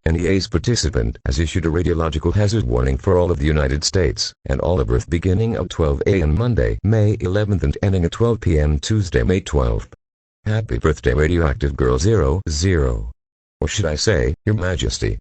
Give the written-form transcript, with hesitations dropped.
Any ACE participant has issued a radiological hazard warning for all of the United States and all of Earth beginning at 12 a.m. Monday, May 11th and ending at 12 p.m. Tuesday, May 12th. Happy birthday, Radioactive Girl 00. Or should I say, Your Majesty.